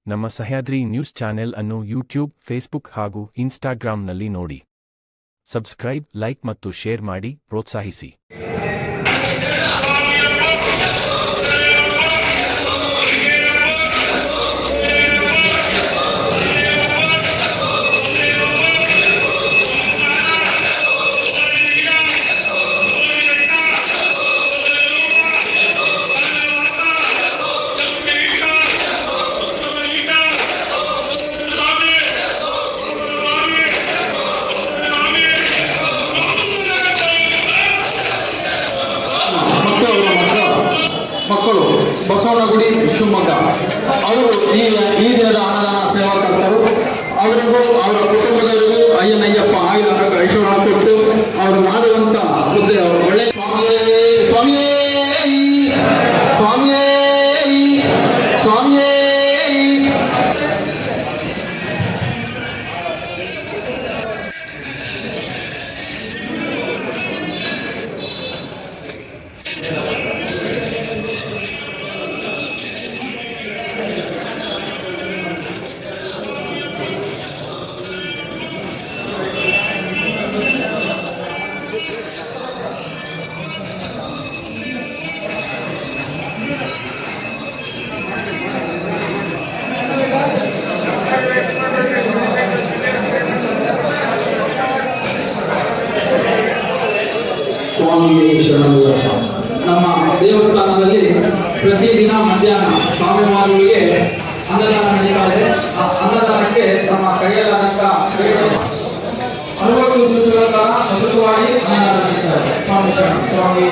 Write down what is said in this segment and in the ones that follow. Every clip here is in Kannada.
ನಮ್ಮ ಸಹ್ಯಾದ್ರಿ ನ್ಯೂಸ್ ಚಾನೆಲ್ ಅನ್ನು ಯೂಟ್ಯೂಬ್, ಫೇಸ್ಬುಕ್ ಹಾಗೂ ಇನ್ಸ್ಟಾಗ್ರಾಂನಲ್ಲಿ ನೋಡಿ. ಸಬ್ಸ್ಕ್ರೈಬ್, ಲೈಕ್ ಮತ್ತು ಶೇರ್ ಮಾಡಿ ಪ್ರೋತ್ಸಾಹಿಸಿ. ಮಕ್ಕಳು ಬಸವನಗುಡಿ ಶಿವಮೊಗ್ಗ ಅವರು ಈ ದಿನದ ಅನ್ನದಾನ ಸೇವಾಕರ್ತರು. ಅವರಿಗೂ ಅವರ ಕುಟುಂಬದವರಿಗೂ ಅಯ್ಯನಯ್ಯಪ್ಪ ಆಯುಧ ಐಶ್ವರ್ಯ ಕೊಟ್ಟು ಅವರು ಮಾಡುವಂತ ಹುದ್ದೆ ಒಳ್ಳೆ ಸ್ವಾಮಿಯೇ ಸ್ವಾಮಿಯೇ ಸ್ವಾಮಿಯೇ. ನಮ್ಮ ದೇವಸ್ಥಾನದಲ್ಲಿ ಪ್ರತಿದಿನ ಮಧ್ಯಾಹ್ನ ಸ್ವಾಮಿವಾರಿಗೆ ಅನ್ನದಾನ ನಡೀತಾ ಇದೆ. ಅನ್ನದಾನಕ್ಕೆ ನಮ್ಮ ಕೈಯಲ್ಲಾದಂತ 60 ದಿವಸಗಳ ಕಾಲ ಸತತವಾಗಿ ಅನ್ನದಾನ ನಡೀತಾ ಇದೆ. ಸ್ವಾಮಿ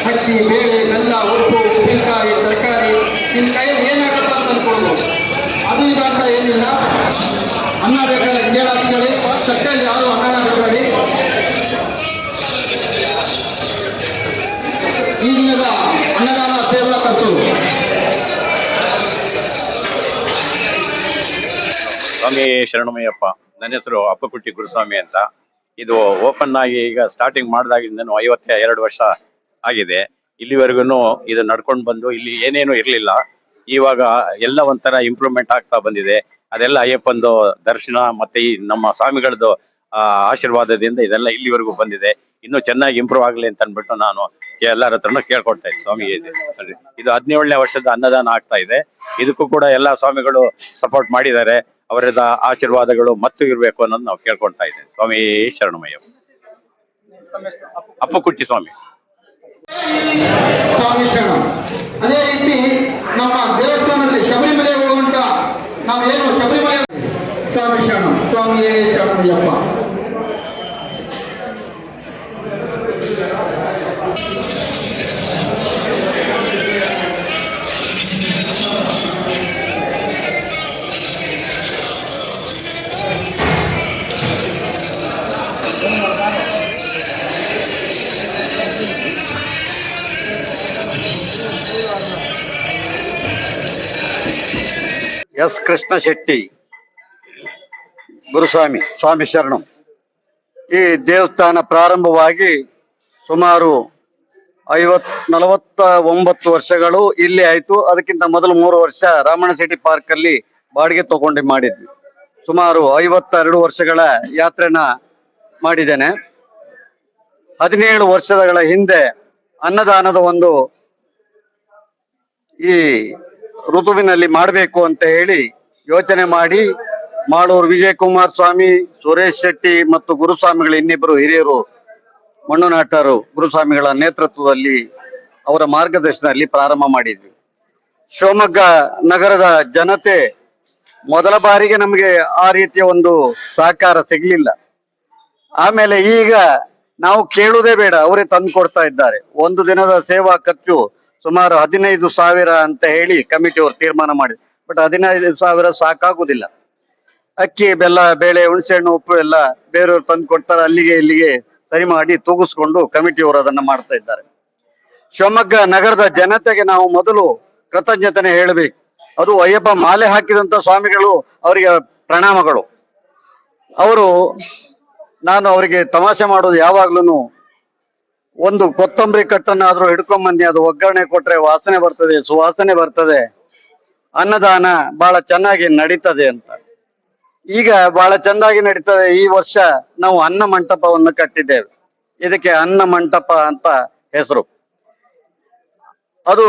ಅಕ್ಕಿ, ಬೇಳೆ, ಬೆಲ್ಲ, ಉಪ್ಪು, ಉಪ್ಪಿನಕಾಯಿ, ತರಕಾರಿ ನಿನ್ನ ಕೈಯಲ್ಲಿ ಏನಾಗತ್ತ ಅಂತ ಅಂದ್ಕೊಳ್ಬೋದು. ಅದು ಇದು ಅಂತ ಏನಿಲ್ಲ. ಅನ್ನ ಬೇಕಾದ್ರೆ ಕೇಳಾಸ್ಕೊಳ್ಳಿ, ತಟ್ಟೆಯಲ್ಲಿ ಯಾರು ಅನ್ನನ ಬಿಡಬೇಡಿ. ಈ ದಿನದ ಅನ್ನದಾನ ಸೇವಾಕರ್ತರು ಸ್ವಾಮಿ ಶರಣಮಯ್ಯಪ್ಪ. ನನ್ನ ಹೆಸರು ಅಪ್ಪಕುಟ್ಟಿ ಗುರುಸ್ವಾಮಿ ಅಂತ. ಇದು ಓಪನ್ ಆಗಿ ಈಗ ಸ್ಟಾರ್ಟಿಂಗ್ ಮಾಡಿದಾಗಿಂದನು 52 ವರ್ಷ ಆಗಿದೆ. ಇಲ್ಲಿವರೆಗೂ ಇದು ನಡ್ಕೊಂಡು ಬಂದು ಇಲ್ಲಿ ಏನೇನು ಇರಲಿಲ್ಲ. ಇವಾಗ ಎಲ್ಲ ಒಂಥರ ಇಂಪ್ರೂವ್ಮೆಂಟ್ ಆಗ್ತಾ ಬಂದಿದೆ. ಅದೆಲ್ಲ ಅಯ್ಯಪ್ಪಂದು ದರ್ಶನ ಮತ್ತೆ ಈ ನಮ್ಮ ಸ್ವಾಮಿಗಳದ್ದು ಆಶೀರ್ವಾದದಿಂದ ಇದೆಲ್ಲ ಇಲ್ಲಿವರೆಗೂ ಬಂದಿದೆ. ಇನ್ನೂ ಚೆನ್ನಾಗಿ ಇಂಪ್ರೂವ್ ಆಗಲಿ ಅಂತ ಅಂದ್ಬಿಟ್ಟು ನಾನು ಎಲ್ಲರ ಹತ್ರನೂ ಕೇಳ್ಕೊಳ್ತಾ ಇದ್ದೆ. ಸ್ವಾಮಿ ಇದು 17ನೇ ವರ್ಷದ ಅನ್ನದಾನ ಆಗ್ತಾ ಇದೆ. ಇದಕ್ಕೂ ಕೂಡ ಎಲ್ಲಾ ಸ್ವಾಮಿಗಳು ಸಪೋರ್ಟ್ ಮಾಡಿದ್ದಾರೆ. ಅವರದ ಆಶೀರ್ವಾದಗಳು ಮತ್ತು ಇರಬೇಕು ಅನ್ನೋದು ನಾವು ಕೇಳ್ಕೊಳ್ತಾ ಇದ್ದೇವೆ. ಸ್ವಾಮಿ ಶರಣಮಯ್ಯ. ಅಪ್ಪಕುಟ್ಟಿ ಸ್ವಾಮಿ. ಸ್ವಾಮಿ ಶರಣ. ಅದೇ ರೀತಿ ನಮ್ಮ ದೇವಸ್ಥಾನದಲ್ಲಿ ಶಬರಿಮಲೆ ಹೋಗುವಂತ ನಾವೇನು ಶಬರಿಮಲೆ ಸ್ವಾಮಿ ಶರಣ, ಸ್ವಾಮಿಯೇ ಶರಣಮಯ್ಯಪ್ಪ. ಎಸ್ ಕೃಷ್ಣ ಶೆಟ್ಟಿ ಗುರುಸ್ವಾಮಿ, ಸ್ವಾಮಿ ಶರಣಂ. ಈ ದೇವಸ್ಥಾನ ಪ್ರಾರಂಭವಾಗಿ ಸುಮಾರು 49 ವರ್ಷಗಳು ಇಲ್ಲಿ ಆಯ್ತು. ಅದಕ್ಕಿಂತ ಮೊದಲು 3 ವರ್ಷ ರಾಮಣ್ಣ ಸಿಟಿ ಪಾರ್ಕ್ ಅಲ್ಲಿ ಬಾಡಿಗೆ ತಗೊಂಡು ಮಾಡಿದ್ವಿ. ಸುಮಾರು 52 ವರ್ಷಗಳ ಯಾತ್ರೆನ ಮಾಡಿದ್ದೇನೆ. 17 ವರ್ಷಗಳ ಹಿಂದೆ ಅನ್ನದಾನದ ಒಂದು ಈ ಋತುವಿನಲ್ಲಿ ಮಾಡಬೇಕು ಅಂತ ಹೇಳಿ ಯೋಚನೆ ಮಾಡಿ ಮಾಳೂರು ವಿಜಯ್ ಕುಮಾರ್ ಸ್ವಾಮಿ, ಸುರೇಶ್ ಶೆಟ್ಟಿ ಮತ್ತು ಗುರುಸ್ವಾಮಿಗಳು ಇನ್ನಿಬ್ಬರು ಹಿರಿಯರು ಮಣ್ಣು ನಾಟರು ಗುರುಸ್ವಾಮಿಗಳ ನೇತೃತ್ವದಲ್ಲಿ ಅವರ ಮಾರ್ಗದರ್ಶನದಲ್ಲಿ ಪ್ರಾರಂಭ ಮಾಡಿದ್ವಿ. ಶಿವಮೊಗ್ಗ ನಗರದ ಜನತೆ ಮೊದಲ ಬಾರಿಗೆ ನಮಗೆ ಆ ರೀತಿಯ ಒಂದು ಸಹಕಾರ ಸಿಗ್ಲಿಲ್ಲ. ಆಮೇಲೆ ಈಗ ನಾವು ಕೇಳುವುದೇ ಬೇಡ, ಅವರೇ ತಂದು ಕೊಡ್ತಾ ಇದ್ದಾರೆ. ಒಂದು ದಿನದ ಸೇವಾ ಖರ್ಚು ಸುಮಾರು 15,000 ಅಂತ ಹೇಳಿ ಕಮಿಟಿಯವರು ತೀರ್ಮಾನ ಮಾಡಿದ್ರು. ಬಟ್ 15,000 ಸಾಕಾಗುದಿಲ್ಲ. ಅಕ್ಕಿ, ಬೆಲ್ಲ, ಬೇಳೆ, ಹುಣಸೆಹಣ್ಣು, ಉಪ್ಪು ಎಲ್ಲ ಬೇರೆಯವರು ತಂದು ಕೊಡ್ತಾರೆ. ಅಲ್ಲಿಗೆ ಇಲ್ಲಿಗೆ ಸರಿ ಮಾಡಿ ತೂಗಿಸ್ಕೊಂಡು ಕಮಿಟಿಯವರು ಅದನ್ನ ಮಾಡ್ತಾ ಇದ್ದಾರೆ. ಶಿವಮೊಗ್ಗ ನಗರದ ಜನತೆಗೆ ನಾವು ಮೊದಲು ಕೃತಜ್ಞತೆ ಹೇಳಬೇಕು. ಅದು ಅಯ್ಯಪ್ಪ ಮಾಲೆ ಹಾಕಿದಂತ ಸ್ವಾಮಿಗಳು, ಅವರಿಗೆ ಪ್ರಣಾಮಗಳು. ನಾನು ಅವರಿಗೆ ತಮಾಷೆ ಮಾಡೋದು ಯಾವಾಗ್ಲೂ, ಒಂದು ಕೊತ್ತಂಬರಿ ಕಟ್ಟನ್ನಾದ್ರೂ ಹಿಡ್ಕೊಂಬಂದಿ, ಅದು ಒಗ್ಗರಣೆ ಕೊಟ್ರೆ ವಾಸನೆ ಬರ್ತದೆ, ಸುವಾಸನೆ ಬರ್ತದೆ, ಅನ್ನದಾನ ಬಹಳ ಚೆನ್ನಾಗಿ ನಡೀತದೆ ಅಂತ. ಈಗ ಬಹಳ ಚೆನ್ನಾಗಿ ನಡೀತದೆ. ಈ ವರ್ಷ ನಾವು ಅನ್ನ ಮಂಟಪವನ್ನು ಕಟ್ಟಿದ್ದೇವೆ. ಇದಕ್ಕೆ ಅನ್ನ ಮಂಟಪ ಅಂತ ಹೆಸರು. ಅದು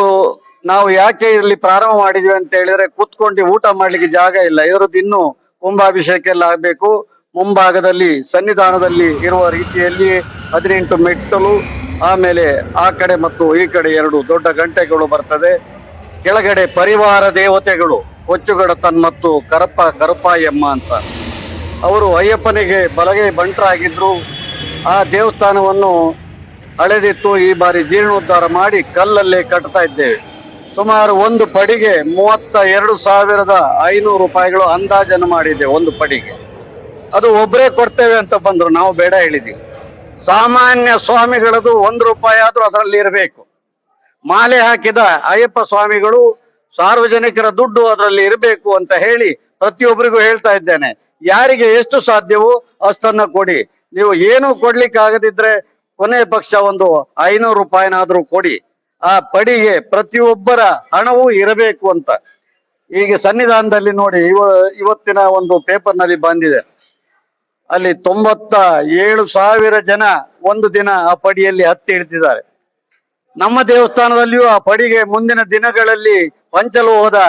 ನಾವು ಯಾಕೆ ಇಲ್ಲಿ ಪ್ರಾರಂಭ ಮಾಡಿದ್ವಿ ಅಂತ ಹೇಳಿದ್ರೆ, ಕೂತ್ಕೊಂಡು ಊಟ ಮಾಡ್ಲಿಕ್ಕೆ ಜಾಗ ಇಲ್ಲ. ಇದರದ್ದು ಇನ್ನೂ ಕುಂಭಾಭಿಷೇಕ ಎಲ್ಲ ಆಗ್ಬೇಕು. ಮುಂಭಾಗದಲ್ಲಿ ಸನ್ನಿಧಾನದಲ್ಲಿ ಇರುವ ರೀತಿಯಲ್ಲಿ 18 ಮೆಟ್ಟಲು, ಆಮೇಲೆ ಆ ಕಡೆ ಮತ್ತು ಈ ಕಡೆ 2 ದೊಡ್ಡ ಗಂಟೆಗಳು ಬರ್ತದೆ. ಕೆಳಗಡೆ ಪರಿವಾರ ದೇವತೆಗಳು ಕೊಚ್ಚುಗಡತನ್ ಮತ್ತು ಕರಪಾಯಮ್ಮ ಅಂತ, ಅವರು ಅಯ್ಯಪ್ಪನಿಗೆ ಬಲಗೈ ಬಂಟರಾಗಿದ್ರು. ಆ ದೇವಸ್ಥಾನವನ್ನು ಹಳೆದಿತ್ತು, ಈ ಬಾರಿ ಜೀರ್ಣೋದ್ಧಾರ ಮಾಡಿ ಕಲ್ಲಲ್ಲೇ ಕಟ್ತಾ ಇದ್ದೇವೆ. ಸುಮಾರು ಒಂದು ಪಡಿಗೆ 32,500 ರೂಪಾಯಿಗಳು ಅಂದಾಜನ್ನು ಮಾಡಿದ್ದೇವೆ. ಒಂದು ಪಡಿಗೆ ಅದು ಒಬ್ಬರೇ ಕೊಡ್ತೇವೆ ಅಂತ ಬಂದ್ರು, ನಾವು ಬೇಡ ಹೇಳಿದ್ವಿ. ಸಾಮಾನ್ಯ ಸ್ವಾಮಿಗಳದು 1 ರೂಪಾಯಿ ಆದ್ರೂ ಅದರಲ್ಲಿ ಇರಬೇಕು. ಮಾಲೆ ಹಾಕಿದ ಅಯ್ಯಪ್ಪ ಸ್ವಾಮಿಗಳು ಸಾರ್ವಜನಿಕರ ದುಡ್ಡು ಅದರಲ್ಲಿ ಇರಬೇಕು ಅಂತ ಹೇಳಿ ಪ್ರತಿಯೊಬ್ಬರಿಗೂ ಹೇಳ್ತಾ ಇದ್ದೇನೆ. ಯಾರಿಗೆ ಎಷ್ಟು ಸಾಧ್ಯವೋ ಅಷ್ಟನ್ನ ಕೊಡಿ. ನೀವು ಏನು ಕೊಡ್ಲಿಕ್ಕೆ ಆಗದಿದ್ರೆ ಕೊನೆ ಪಕ್ಷ ಒಂದು 500 ರೂಪಾಯಿನಾದ್ರೂ ಕೊಡಿ. ಆ ಪಡಿಗೆ ಪ್ರತಿಯೊಬ್ಬರ ಹಣವೂ ಇರಬೇಕು ಅಂತ. ಈಗ ಸನ್ನಿಧಾನದಲ್ಲಿ ನೋಡಿ, ಇವತ್ತಿನ ಒಂದು ಪೇಪರ್ ನಲ್ಲಿ ಬಂದಿದೆ, ಅಲ್ಲಿ 97,000 ಜನ ಒಂದು ದಿನ ಆ ಪಡಿಯಲ್ಲಿ ಹತ್ತಿ ಇಳಿದಿದ್ದಾರೆ. ನಮ್ಮ ದೇವಸ್ಥಾನದಲ್ಲಿಯೂ ಆ ಪಡಿಗೆ ಮುಂದಿನ ದಿನಗಳಲ್ಲಿ ಪಂಚಲೋಹದ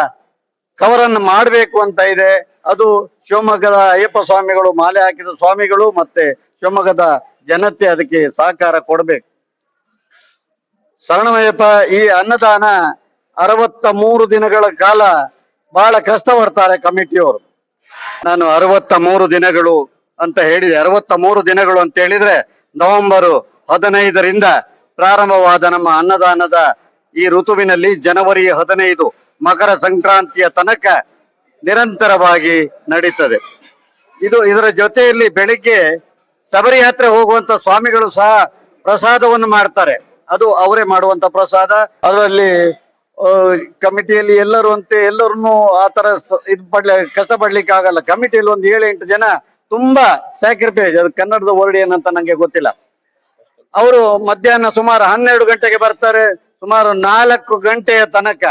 ಕವರನ್ನು ಮಾಡಬೇಕು ಅಂತ ಇದೆ. ಅದು ಶಿವಮೊಗ್ಗದ ಅಯ್ಯಪ್ಪ ಸ್ವಾಮಿಗಳು, ಮಾಲೆ ಹಾಕಿದ ಸ್ವಾಮಿಗಳು ಮತ್ತೆ ಶಿವಮೊಗ್ಗದ ಜನತೆ ಅದಕ್ಕೆ ಸಹಕಾರ ಕೊಡಬೇಕು. ಶರಣಮಯ್ಯಪ್ಪ ಈ ಅನ್ನದಾನ 63 ದಿನಗಳ ಕಾಲ ಬಹಳ ಕಷ್ಟ ಪಡ್ತಾರೆ ಕಮಿಟಿಯವರು. ನಾನು 63 ದಿನಗಳು ಅಂತ ಹೇಳಿದೆ. 63 ದಿನಗಳು ಅಂತ ಹೇಳಿದ್ರೆ ನವೆಂಬರ್ 15ರಿಂದ ಪ್ರಾರಂಭವಾದ ನಮ್ಮ ಅನ್ನದಾನದ ಈ ಋತುವಿನಲ್ಲಿ ಜನವರಿ 15 ಮಕರ ಸಂಕ್ರಾಂತಿಯ ತನಕ ನಿರಂತರವಾಗಿ ನಡೀತದೆ. ಇದರ ಜೊತೆಯಲ್ಲಿ ಬೆಳಿಗ್ಗೆ ಶಬರಿ ಯಾತ್ರೆ ಹೋಗುವಂತ ಸ್ವಾಮಿಗಳು ಸಹ ಪ್ರಸಾದವನ್ನು ಮಾಡ್ತಾರೆ. ಅದು ಅವರೇ ಮಾಡುವಂತ ಪ್ರಸಾದ. ಅದರಲ್ಲಿ ಕಮಿಟಿಯಲ್ಲಿ ಎಲ್ಲರನ್ನು ಆ ತರ ಕಷ್ಟ ಪಡ್ಲಿಕ್ಕೆ ಆಗಲ್ಲ. ಕಮಿಟಿಯಲ್ಲಿ ಒಂದು 7-8 ಜನ ತುಂಬಾ ಸ್ಯಾಕ್ರಿಫೈಸ್, ಅದು ಕನ್ನಡದ ವರ್ಡ್ ಏನಂತ ನಂಗೆ ಗೊತ್ತಿಲ್ಲ. ಅವರು ಮಧ್ಯಾಹ್ನ ಸುಮಾರು 12 ಗಂಟೆಗೆ ಬರ್ತಾರೆ. ಸುಮಾರು 4 ಗಂಟೆಯ ತನಕ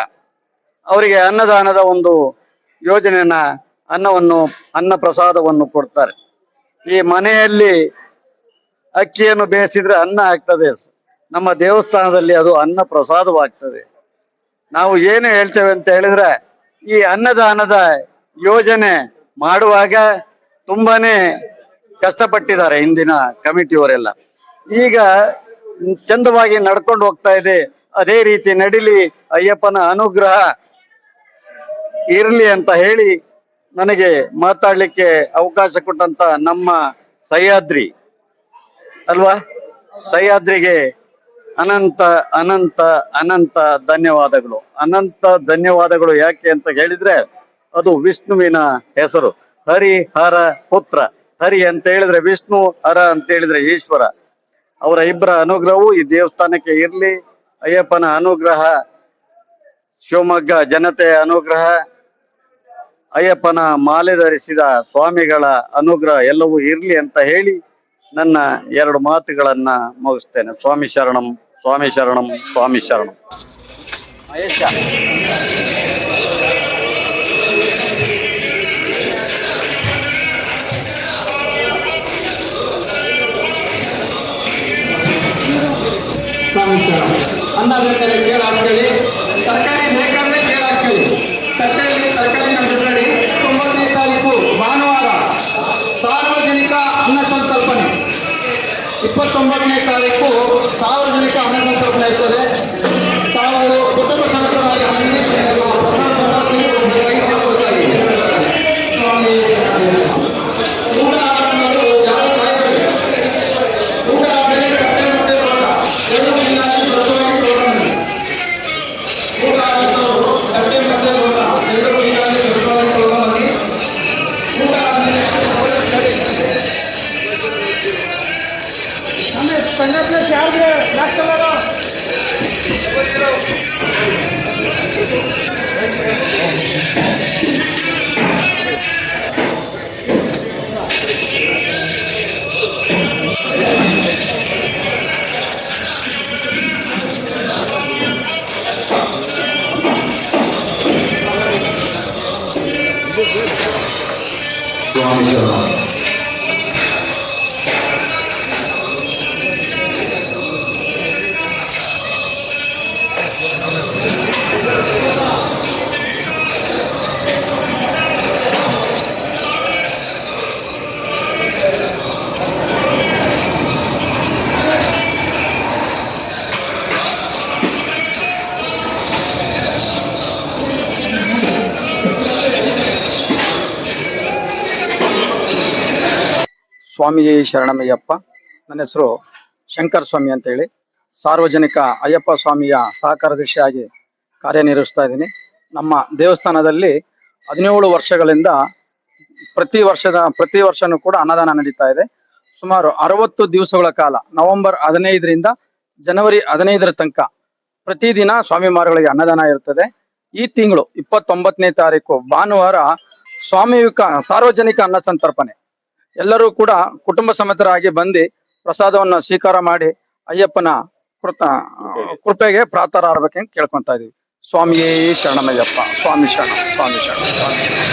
ಅವರಿಗೆ ಅನ್ನದಾನದ ಒಂದು ಯೋಜನೆಯನ್ನ, ಅನ್ನ ಪ್ರಸಾದವನ್ನು ಕೊಡ್ತಾರೆ. ಈ ಮನೆಯಲ್ಲಿ ಅಕ್ಕಿಯನ್ನು ಬೇಯಿಸಿದ್ರೆ ಅನ್ನ ಆಗ್ತದೆ, ನಮ್ಮ ದೇವಸ್ಥಾನದಲ್ಲಿ ಅದು ಅನ್ನ ಪ್ರಸಾದವಾಗ್ತದೆ. ನಾವು ಏನು ಹೇಳ್ತೇವೆ ಅಂತ ಹೇಳಿದ್ರೆ, ಈ ಅನ್ನದಾನದ ಯೋಜನೆ ಮಾಡುವಾಗ ತುಂಬಾನೇ ಕಷ್ಟಪಟ್ಟಿದ್ದಾರೆ ಹಿಂದಿನ ಕಮಿಟಿಯವರೆಲ್ಲ. ಈಗ ಚಂದವಾಗಿ ನಡ್ಕೊಂಡು ಹೋಗ್ತಾ ಇದೆ. ಅದೇ ರೀತಿ ನಡಿಲಿ, ಅಯ್ಯಪ್ಪನ ಅನುಗ್ರಹ ಇರ್ಲಿ ಅಂತ ಹೇಳಿ ನನಗೆ ಮಾತಾಡ್ಲಿಕ್ಕೆ ಅವಕಾಶ ಕೊಟ್ಟಂತ ನಮ್ಮ ಸಹ್ಯಾದ್ರಿ ಅಲ್ವಾ, ಸಹ್ಯಾದ್ರಿಗೆ ಅನಂತ ಅನಂತ ಅನಂತ ಧನ್ಯವಾದಗಳು. ಅನಂತ ಧನ್ಯವಾದಗಳು ಯಾಕೆ ಅಂತ ಹೇಳಿದ್ರೆ, ಅದು ವಿಷ್ಣುವಿನ ಹೆಸರು. ಹರಿ ಹರ ಪುತ್ರ. ಹರಿ ಅಂತ ಹೇಳಿದ್ರೆ ವಿಷ್ಣು, ಹರ ಅಂತ ಹೇಳಿದ್ರೆ ಈಶ್ವರ. ಅವರ ಇಬ್ಬರ ಅನುಗ್ರಹವು ಈ ದೇವಸ್ಥಾನಕ್ಕೆ ಇರ್ಲಿ. ಅಯ್ಯಪ್ಪನ ಅನುಗ್ರಹ, ಶಿವಮೊಗ್ಗ ಜನತೆಯ ಅನುಗ್ರಹ, ಅಯ್ಯಪ್ಪನ ಮಾಲೆ ಧರಿಸಿದ ಸ್ವಾಮಿಗಳ ಅನುಗ್ರಹ ಎಲ್ಲವೂ ಇರ್ಲಿ ಅಂತ ಹೇಳಿ ನನ್ನ 2 ಮಾತುಗಳನ್ನ ಮುಗಿಸ್ತೇನೆ. ಸ್ವಾಮಿ ಶರಣಂ. ಸ್ವಾಮಿ ಶರಣಂ ಸ್ವಾಮಿ ಶರಣಂ. ಮಹೇಶ ಸ್ವಾಮಿ ಶರಣ. ಅನ್ನ ಬೇಕಾದ್ರೆ ಕೇಳಿ ಹಾಸ್ಕೊಳ್ಳಿ, ತರಕಾರಿ ಬೇಕಾದ್ರೆ ಕೇಳಿ ಹಾಸ್ಕೊಳ್ಳಿ. ತರಕಾರಿ ಬಿಡಬೇಡಿ. 9ನೇ ತಾರೀಕು ಭಾನುವಾರ ಸಾರ್ವಜನಿಕ ಅನ್ನ ಸಂತರ್ಪಣೆ. 29ನೇ ತಾರೀಕು ಸಾರ್ವಜನಿಕ ಅನ್ನ ಸಂತರ್ಪಣೆ ಇರ್ತದೆ. ತಾವು ಕುಟುಂಬ ಸಮೇತರಾಗಿ ಬಂದು ಪ್ರಸಾದವನ್ನು ಸ್ವೀಕರಿಸಬೇಕಾಗಿ ಕೇಳ್ಕೊಳ್ತಾಯಿದ್ದೀವಿ. ಸ್ವಾಮಿ ಊಟ ಆರಂಭಗಳು ಯಾರು ಕಾಯ್ತಾರೆ? ಊಟ ಆದಮೇಲೆ ಕಟ್ಟೆ ಮುಟ್ಟೆ ಲೋಟ 2 ದಿನಾಗಿ ಸ್ವಚ್ಛವಾಗಿ ತೊಗೊಂಡು ಊಟ ಆದವರು ಕಟ್ಟೆ ಮುಟ್ಟೆ ಲೋಟ 2 ದಿನಾಗಿ ಸ್ವಚ್ಛವಾಗಿ ತೊಗೊಂಡು ಊಟ ಆದಮೇಲೆ ಪ್ಲೇಸ್ ಯಾರಿಗೆ ಯಾಕಲ್ಲ ಸ್ವಾಮಿ ಶರಣ. ಸ್ವಾಮಿಯೇ ಶರಣಮಯ್ಯಪ್ಪ. ನನ್ನ ಹೆಸರು ಶಂಕರ್ ಸ್ವಾಮಿ ಅಂತ ಹೇಳಿ ಸಾರ್ವಜನಿಕ ಅಯ್ಯಪ್ಪ ಸ್ವಾಮಿಯ ಸಹಕಾರ್ಯದರ್ಶಿಯಾಗಿ ಕಾರ್ಯನಿರ್ವಹಿಸ್ತಾ ಇದ್ದೀನಿ. ನಮ್ಮ ದೇವಸ್ಥಾನದಲ್ಲಿ 17 ವರ್ಷಗಳಿಂದ ಪ್ರತಿ ವರ್ಷನೂ ಕೂಡ ಅನ್ನದಾನ ನಡೀತಾ ಇದೆ. ಸುಮಾರು 60 ದಿವಸಗಳ ಕಾಲ ನವೆಂಬರ್ 15ರಿಂದ ಜನವರಿ 15ರ ತನಕ ಪ್ರತಿದಿನ ಸ್ವಾಮಿಮಾರುಗಳಿಗೆ ಅನ್ನದಾನ ಇರುತ್ತದೆ. ಈ ತಿಂಗಳು 29ನೇ ತಾರೀಕು ಭಾನುವಾರ ಸಾರ್ವಜನಿಕ ಅನ್ನ ಸಂತರ್ಪಣೆ. ಎಲ್ಲರೂ ಕೂಡ ಕುಟುಂಬ ಸಮೇತರಾಗಿ ಬಂದು ಪ್ರಸಾದವನ್ನ ಸ್ವೀಕಾರ ಮಾಡಿ ಅಯ್ಯಪ್ಪನ ಕೃಪೆಗೆ ಪಾತ್ರರಾಗಬೇಕೆಂದು ಕೇಳ್ಕೊಂತಾ ಇದೀವಿ. ಸ್ವಾಮಿಯೇ ಶರಣಮಯ್ಯಪ್ಪ. ಸ್ವಾಮಿ ಶರಣ ಸ್ವಾಮಿ ಶರಣ ಸ್ವಾಮಿ ಶರಣ.